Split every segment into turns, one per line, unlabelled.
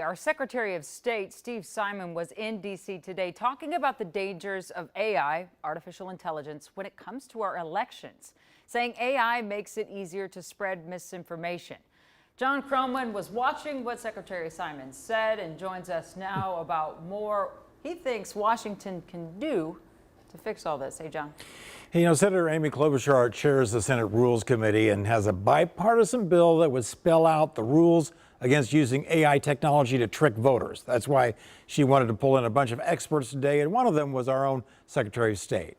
Our Secretary of State, Steve Simon, was in D.C. today talking about the dangers of AI, artificial intelligence, when it comes to our elections, saying AI makes it easier to spread misinformation. John Croman was watching what Secretary Simon said and joins us now about more he thinks Washington can do to fix all this. Hey, John.
Hey, Senator Amy Klobuchar chairs the Senate Rules Committee and has a bipartisan bill that would spell out the rules against using AI technology to trick voters. That's why she wanted to pull in a bunch of experts today, and one of them was our own Secretary of State.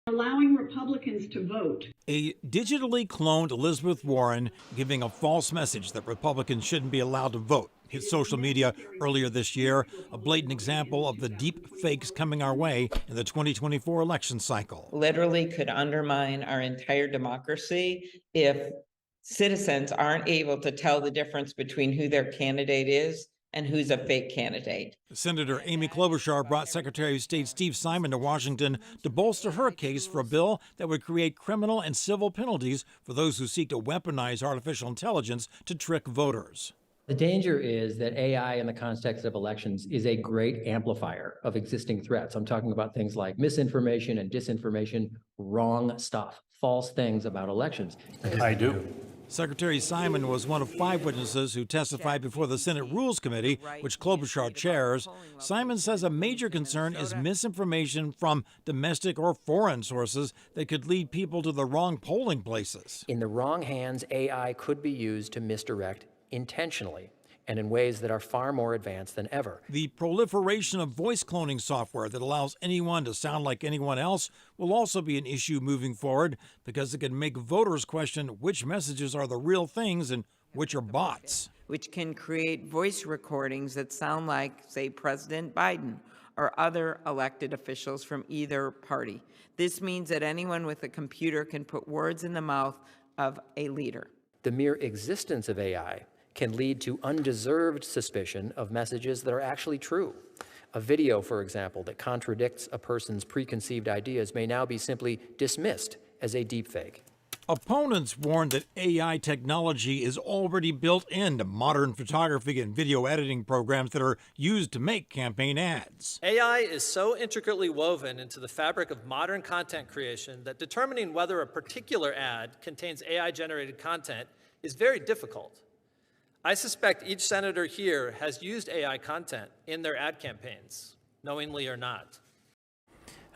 Allowing Republicans to vote.
A digitally cloned Elizabeth Warren giving a false message that Republicans shouldn't be allowed to vote hit social media earlier this year, a blatant example of the deep fakes coming our way in the 2024 election cycle.
Literally could undermine our entire democracy if citizens aren't able to tell the difference between who their candidate is and who's a fake candidate.
Senator Amy Klobuchar brought Secretary of State Steve Simon to Washington to bolster her case for a bill that would create criminal and civil penalties for those who seek to weaponize artificial intelligence to trick voters.
The danger is that AI in the context of elections is a great amplifier of existing threats. I'm talking about things like misinformation and disinformation, wrong stuff, false things about elections.
I do. Secretary Simon was one of 5 witnesses who testified before the Senate Rules Committee, which Klobuchar chairs. Simon says a major concern is misinformation from domestic or foreign sources that could lead people to the wrong polling places.
In the wrong hands, AI could be used to misdirect intentionally and in ways that are far more advanced than ever.
The proliferation of voice cloning software that allows anyone to sound like anyone else will also be an issue moving forward because it can make voters question which messages are the real things and which are bots.
Which can create voice recordings that sound like, say, President Biden or other elected officials from either party. This means that anyone with a computer can put words in the mouth of a leader.
The mere existence of AI can lead to undeserved suspicion of messages that are actually true. A video, for example, that contradicts a person's preconceived ideas may now be simply dismissed as a deepfake.
Opponents warn that AI technology is already built into modern photography and video editing programs that are used to make campaign ads.
AI is so intricately woven into the fabric of modern content creation that determining whether a particular ad contains AI-generated content is very difficult. I suspect each senator here has used AI content in their ad campaigns, knowingly or not.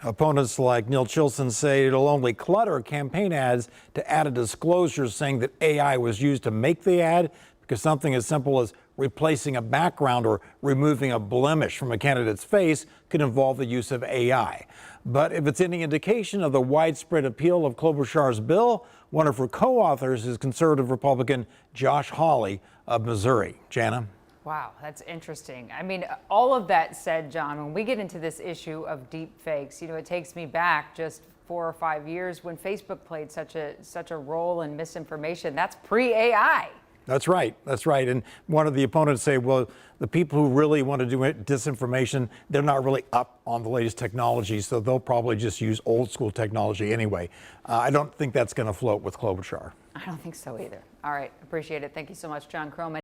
Opponents like Neil Chilson say it'll only clutter campaign ads to add a disclosure saying that AI was used to make the ad, because something as simple as replacing a background or removing a blemish from a candidate's face could involve the use of AI. But if it's any indication of the widespread appeal of Klobuchar's bill, one of her co-authors is conservative Republican Josh Hawley of Missouri. Jana?
Wow, that's interesting. I mean, all of that said, John, when we get into this issue of deep fakes, it takes me back just 4 or 5 years when Facebook played such a role in misinformation. That's pre-AI.
That's right. That's right. And one of the opponents say, well, the people who really want to do disinformation, they're not really up on the latest technology, so they'll probably just use old school technology anyway. I don't think that's going to float with Klobuchar.
I don't think so either. All right. Appreciate it. Thank you so much, John Croman.